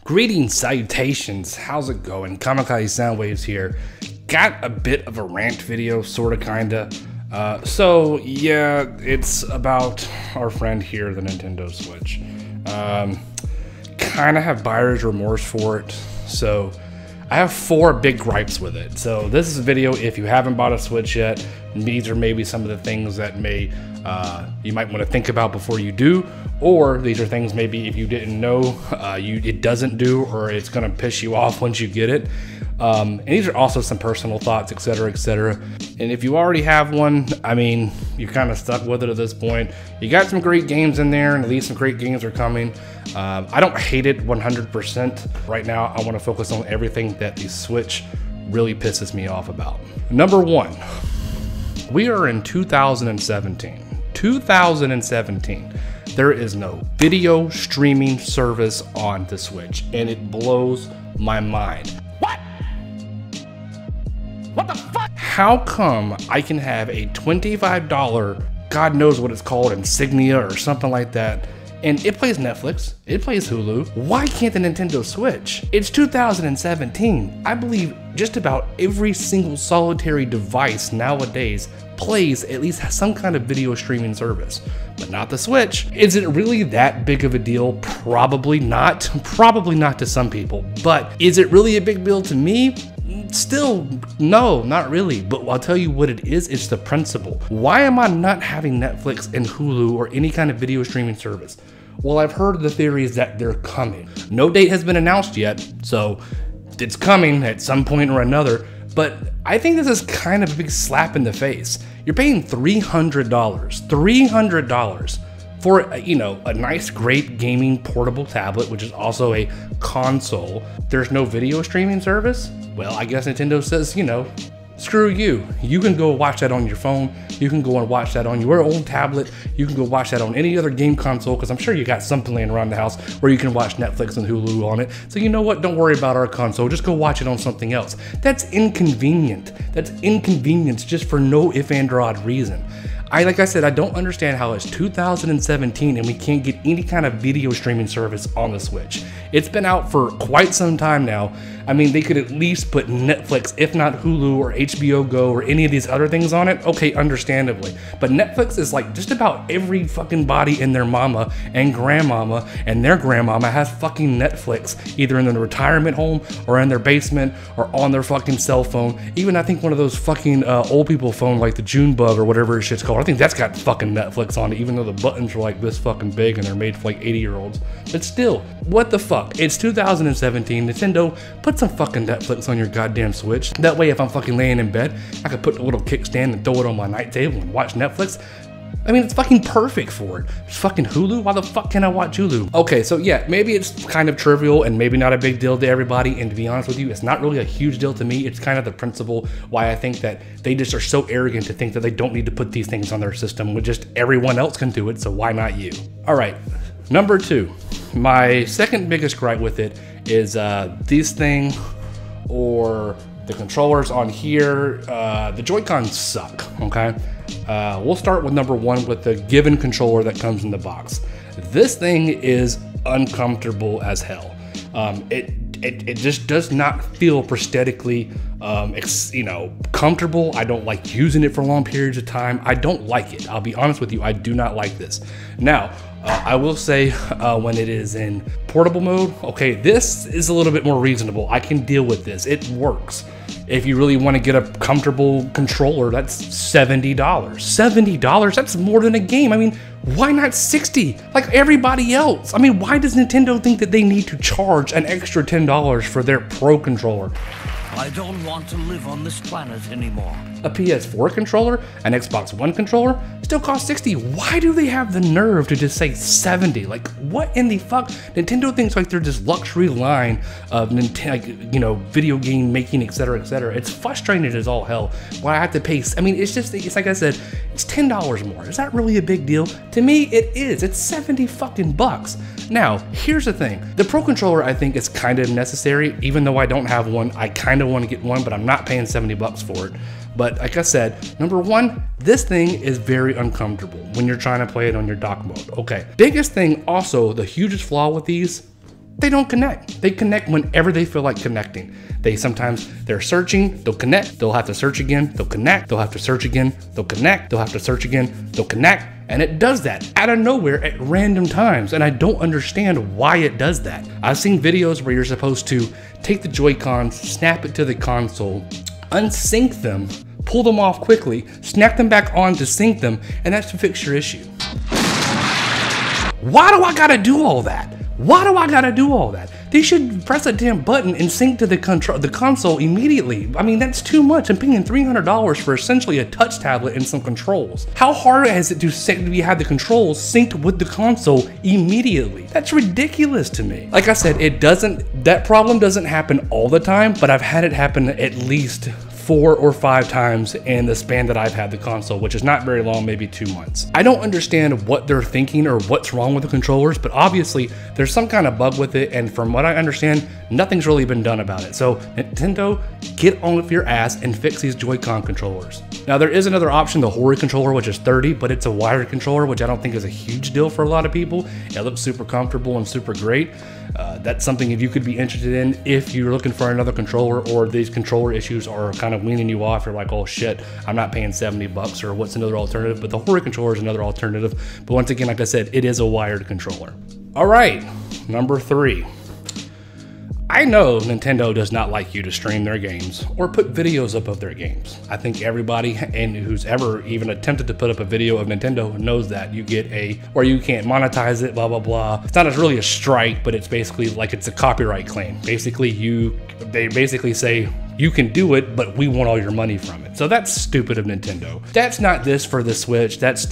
Greetings, salutations, how's it going? Kamikaze Soundwaves here. Got a bit of a rant video, sorta, kinda. So yeah, it's about our friend here, the Nintendo Switch. Kinda have buyer's remorse for it, so I have 4 big gripes with it. So this is a video if you haven't bought a Switch yet. These are maybe some of the things that you might want to think about before you do, or these are things maybe if you didn't know it doesn't do, or it's gonna piss you off once you get it. And these are also some personal thoughts, etc., etc. And if you already have one, I mean, you're kind of stuck with it at this point. You got some great games in there, and at least some great games are coming. I don't hate it 100%. Right now, I want to focus on everything that the Switch really pisses me off about. Number 1, we are in 2017. 2017. There is no video streaming service on the Switch, and it blows my mind. What the fuck? How come I can have a $25, God knows what it's called, insignia or something like that, and it plays Netflix, it plays Hulu? Why can't the Nintendo Switch? It's 2017. I believe just about every single solitary device nowadays plays at least some kind of video streaming service, but not the Switch. Is it really that big of a deal? Probably not. Probably not to some people, but is it really a big deal to me? Still, no, not really. But I'll tell you what it is, it's the principle. Why am I not having Netflix and Hulu or any kind of video streaming service? Well, I've heard the theories that they're coming. No date has been announced yet, so it's coming at some point or another. But I think this is kind of a big slap in the face. You're paying $300 for, a nice, great gaming portable tablet, which is also a console. There's no video streaming service? Well, I guess Nintendo says, screw you. You can go watch that on your phone. You can go and watch that on your own tablet. You can go watch that on any other game console, because I'm sure you got something laying around the house where you can watch Netflix and Hulu on it. So you know what? Don't worry about our console. Just go watch it on something else. That's inconvenient. That's inconvenience just for no if and or odd reason. Like I said, I don't understand how it's 2017 and we can't get any kind of video streaming service on the Switch. It's been out for quite some time now. I mean, they could at least put Netflix, if not Hulu or HBO Go or any of these other things on it. Okay, understandably. But Netflix is like just about every fucking body in their mama and grandmama and their grandmama has fucking Netflix, either in their retirement home or in their basement or on their fucking cell phone. Even I think one of those fucking old people phone, like the June Bug or whatever shit's called. I think that's got fucking Netflix on it, even though the buttons are like this fucking big and they're made for like 80-year-olds. But still, what the fuck? It's 2017. Nintendo, put some fucking Netflix on your goddamn Switch. That way, if I'm fucking laying in bed, I could put a little kickstand and throw it on my night table and watch Netflix. I mean, it's fucking perfect for it. It's fucking Hulu. Why the fuck can I watch Hulu? Okay, so yeah, maybe it's kind of trivial and maybe not a big deal to everybody. And to be honest with you, it's not really a huge deal to me. It's kind of the principle why I think that they just are so arrogant to think that they don't need to put these things on their system when just everyone else can do it, so why not you? All right, number 2. My second biggest gripe with it is this thing, or the controllers on here. The Joy-Cons suck, okay? We'll start with number 1 with the given controller that comes in the box. This thing is uncomfortable as hell. It just does not feel prosthetically, comfortable. I don't like using it for long periods of time. I don't like it. I'll be honest with you. I do not like this. Now, I will say when it is in portable mode, okay, this is a little bit more reasonable. I can deal with this. It works. If you really want to get a comfortable controller, that's $70. $70? That's more than a game. I mean, why not 60 like everybody else? I mean, why does Nintendo think that they need to charge an extra $10 for their Pro controller? I don't want to live on this planet anymore. A PS4 controller, an Xbox One controller, still costs 60. Why do they have the nerve to just say 70? Like, what in the fuck? Nintendo thinks like they're this luxury line of video game making, etc., etc. It's frustrating as all hell. Why I have to pay? I mean, it's like I said, it's $10 more. Is that really a big deal? To me, it is. It's 70 fucking bucks. Now, here's the thing. The Pro controller, I think, is kind of necessary. Even though I don't have one, I kind of want to get one, but I'm not paying 70 bucks for it. But like I said, number 1, this thing is very uncomfortable when you're trying to play it on your dock mode. Okay. Biggest thing also, the hugest flaw with these, They don't connect. They connect whenever they feel like connecting. They're searching, they'll connect, they'll have to search again, they'll connect, they'll have to search again, they'll connect, they'll have to search again, they'll connect, and it does that out of nowhere at random times, and I don't understand why it does that. I've seen videos where you're supposed to take the Joy-Cons, snap it to the console, unsync them, pull them off quickly, snap them back on to sync them, and that's to fix your issue. Why do I gotta do all that? Why do I gotta do all that? They should press a damn button and sync to the console immediately. I mean, that's too much. I'm paying $300 for essentially a touch tablet and some controls. How hard is it to have the controls synced with the console immediately? That's ridiculous to me. Like I said, that problem doesn't happen all the time, but I've had it happen at least 4 or 5 times in the span that I've had the console, which is not very long, maybe 2 months. I don't understand what they're thinking or what's wrong with the controllers, but obviously there's some kind of bug with it, and from what I understand, nothing's really been done about it. So Nintendo, get on with your ass and fix these Joy-Con controllers. Now there is another option, the Hori controller, which is $30, but it's a wired controller, which I don't think is a huge deal for a lot of people. It looks super comfortable and super great. That's something if you could be interested in if you're looking for another controller, or these controller issues are kind of weaning you off. You're like, oh shit, I'm not paying 70 bucks, or what's another alternative? But the Hori controller is another alternative. But once again, like I said, it is a wired controller. All right, number 3. I know Nintendo does not like you to stream their games or put videos up of their games. I think everybody and who's ever even attempted to put up a video of Nintendo knows that you get or you can't monetize it, blah, blah, blah. It's not really a strike, but it's basically like it's a copyright claim. Basically, they basically say, you can do it, but we want all your money from it. So that's stupid of Nintendo. That's not this for the Switch. That's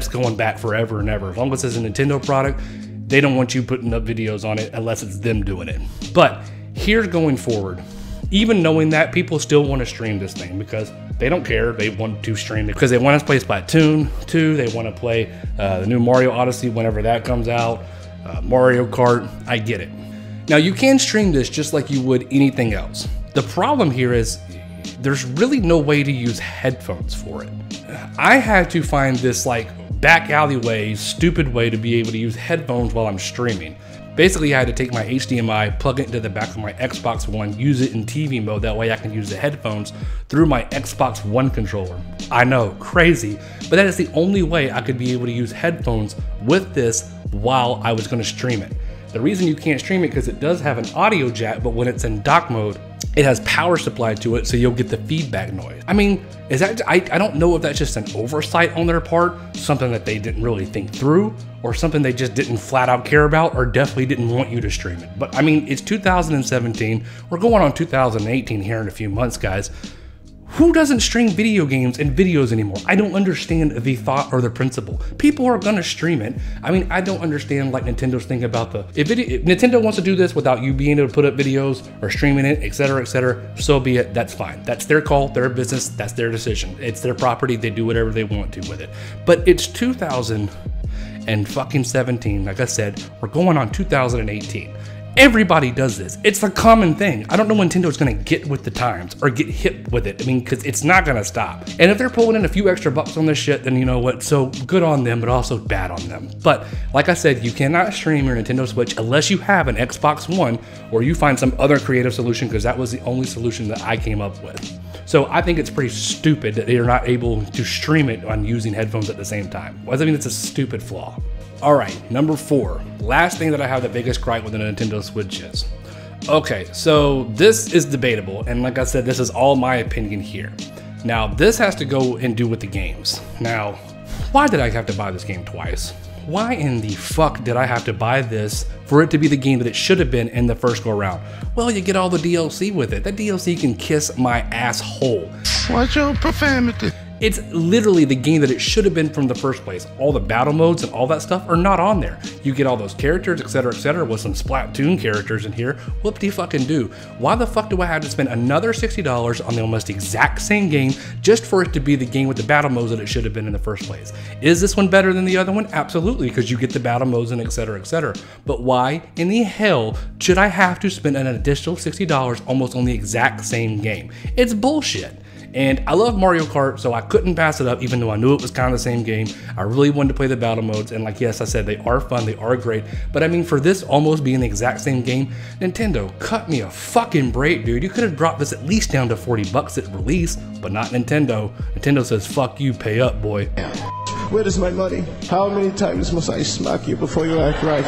going back forever and ever. As long as it's a Nintendo product, they don't want you putting up videos on it unless it's them doing it. But here's going forward. Even knowing that, people still want to stream this thing because they don't care. They want to stream it because they want to play Splatoon 2. They want to play the new Mario Odyssey whenever that comes out. Mario Kart, I get it. Now you can stream this just like you would anything else. The problem here is there's really no way to use headphones for it. I had to find this like back alleyway, stupid way to be able to use headphones while I'm streaming. Basically, I had to take my HDMI, plug it into the back of my Xbox One, use it in TV mode. That way I can use the headphones through my Xbox One controller. I know, crazy, but that is the only way I could be able to use headphones with this while I was gonna stream it. The reason you can't stream it because it does have an audio jack, but when it's in dock mode, it has power supplied to it, so you'll get the feedback noise. I mean, I don't know if that's just an oversight on their part, something that they didn't really think through, or something they just didn't flat out care about, or definitely didn't want you to stream it. But I mean, it's 2017, we're going on 2018 here in a few months, guys. Who doesn't stream video games and videos anymore? I don't understand the thought or the principle. People are gonna stream it. I mean, I don't understand like Nintendo's thinking about if Nintendo wants to do this without you being able to put up videos or streaming it, etc., so be it, that's fine. That's their call, their business, that's their decision. It's their property, they do whatever they want to with it. But it's 2017, like I said, we're going on 2018. Everybody does this. It's a common thing. I don't know when Nintendo's gonna get with the times or get hip with it. I mean, because it's not gonna stop. And if they're pulling in a few extra bucks on this shit, then you know what? So good on them, but also bad on them. But like I said, you cannot stream your Nintendo Switch unless you have an Xbox One or you find some other creative solution, because that was the only solution that I came up with. So I think it's pretty stupid that they are not able to stream it on using headphones at the same time. I mean, it's a stupid flaw. All right, number 4. Last thing that I have the biggest gripe with the Nintendo Switch is. Okay, so this is debatable, and like I said, this is all my opinion here. Now, this has to go and do with the games. Now, why did I have to buy this game twice? Why in the fuck did I have to buy this for it to be the game that it should have been in the first go around? Well, you get all the DLC with it. That DLC can kiss my asshole. Watch your profanity. It's literally the game that it should have been from the first place. All the battle modes and all that stuff are not on there. You get all those characters, etc., with some Splatoon characters in here. Whoop-de-fucking-do. Why the fuck do I have to spend another $60 on the almost exact same game just for it to be the game with the battle modes that it should have been in the first place? Is this one better than the other one? Absolutely, because you get the battle modes and etc., But why in the hell should I have to spend an additional $60 almost on the exact same game? It's bullshit. And I love Mario Kart, so I couldn't pass it up, even though I knew it was kind of the same game. I really wanted to play the battle modes, and like, yes, I said, they are fun, they are great. But I mean, for this almost being the exact same game, Nintendo, cut me a fucking break, dude. You could have dropped this at least down to 40 bucks at release, but not Nintendo. Nintendo says, fuck you, pay up, boy. Where is my money? How many times must I smack you before you act right?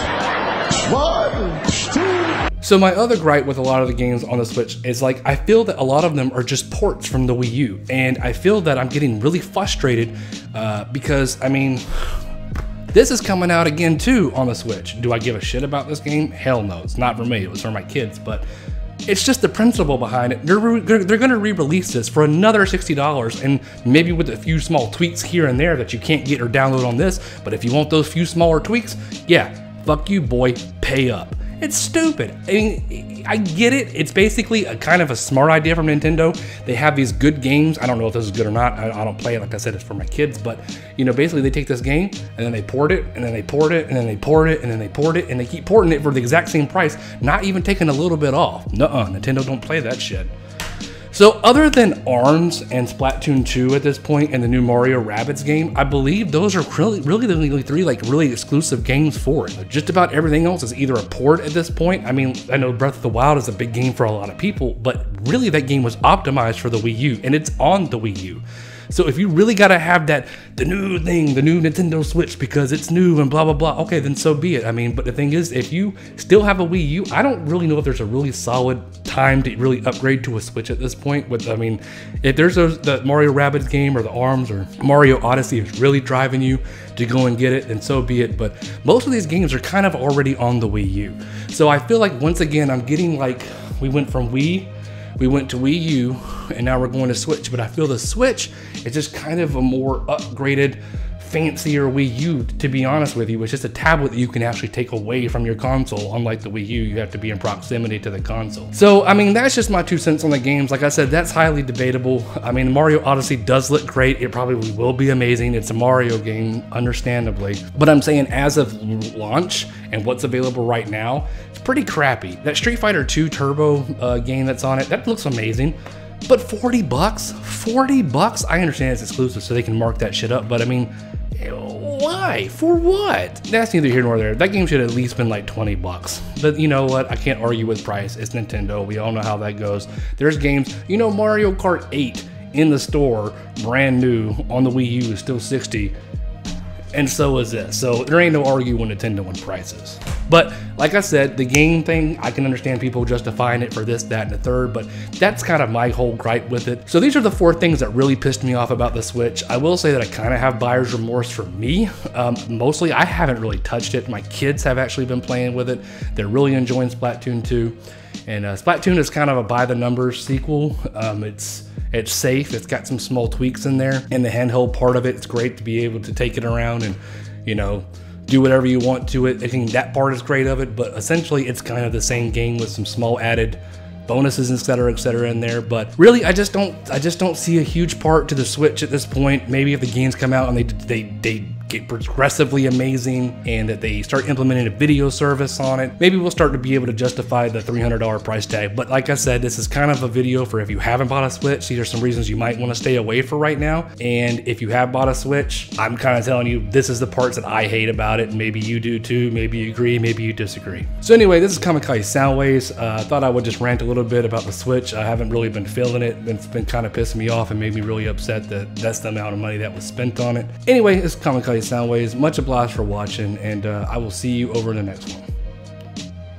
1, 2. So my other gripe with a lot of the games on the Switch is like, I feel that a lot of them are just ports from the Wii U. And I feel that I'm getting really frustrated because, I mean, this is coming out again too on the Switch. Do I give a shit about this game? Hell no, it's not for me, it was for my kids, but it's just the principle behind it. They're going to re-release this for another $60 and maybe with a few small tweaks here and there that you can't get or download on this. But if you want those few smaller tweaks, yeah, fuck you, boy, pay up. It's stupid. I mean, I get it. It's basically a kind of a smart idea from Nintendo. They have these good games. I don't know if this is good or not. I don't play it. Like I said, it's for my kids. But, you know, basically they take this game and then they port it and then they port it and then they port it and then they port it and they keep porting it for the exact same price, not even taking a little bit off. Nuh-uh, Nintendo don't play that shit. So other than ARMS and Splatoon 2 at this point and the new Mario Rabbids game, I believe those are really the only three like really exclusive games for it. Just about everything else is either a port at this point. I mean, I know Breath of the Wild is a big game for a lot of people, but really that game was optimized for the Wii U and it's on the Wii U. So if you really gotta have that, the new thing, the new Nintendo Switch because it's new and blah, blah, blah, okay, then so be it. I mean, but the thing is, if you still have a Wii U, I don't really know if there's a really solid time to really upgrade to a Switch at this point. With, I mean, if there's the Mario Rabbids game or the ARMS or Mario Odyssey is really driving you to go and get it, then so be it. But most of these games are kind of already on the Wii U. So I feel like, once again, I'm getting like, we went from Wii, we went to Wii U, and now we're going to Switch. But I feel the Switch is just kind of a more upgraded, fancier Wii U, to be honest with you. It's just a tablet that you can actually take away from your console. Unlike the Wii U, you have to be in proximity to the console. So, I mean, that's just my 2 cents on the games. Like I said, that's highly debatable. I mean, Mario Odyssey does look great. It probably will be amazing. It's a Mario game, understandably. But I'm saying, as of launch and what's available right now, it's pretty crappy. That Street Fighter 2 Turbo game that's on it, that looks amazing. But 40 bucks? 40 bucks? I understand it's exclusive, so they can mark that shit up, but I mean, why? For what? That's neither here nor there. That game should have at least been like 20 bucks. But you know what? I can't argue with price. It's Nintendo. We all know how that goes. There's games, you know, Mario Kart 8 in the store, brand new, on the Wii U is still 60. And so is this. So there ain't no arguing with Nintendo and prices. But like I said, the game thing, I can understand people justifying it for this, that, and the third, but that's kind of my whole gripe with it. So these are the 4 things that really pissed me off about the Switch. I will say that I kind of have buyer's remorse for me. Mostly, I haven't really touched it. My kids have actually been playing with it. They're really enjoying Splatoon 2. And Splatoon is kind of a by-the-numbers sequel. It's safe, it's got some small tweaks in there. And the handheld part of it, it's great to be able to take it around and, you know, do whatever you want to it. I think that part is great of it, but essentially it's kind of the same game with some small added bonuses, etc., in there. But really, I just don't see a huge part to the Switch at this point. Maybe if the games come out and they get progressively amazing and that they start implementing a video service on it, maybe we'll start to be able to justify the $300 price tag. But like I said, this is kind of a video for if you haven't bought a Switch. These are some reasons you might want to stay away for right now. And if you have bought a Switch, I'm kind of telling you, this is the parts that I hate about it. Maybe you do too, maybe you agree, maybe you disagree. So anyway, this is Kamikaze Soundwaves. I thought I would just rant a little bit about the Switch. I haven't really been feeling it. It's been kind of pissing me off and made me really upset that that's the amount of money that was spent on it. Anyway, it's Kamikaze Soundwaves. Much obliged for watching, and I will see you over in the next one.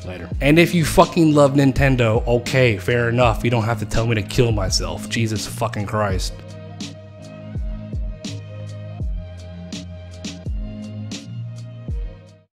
Later. And if you fucking love Nintendo, okay, fair enough. You don't have to tell me to kill myself. Jesus fucking Christ.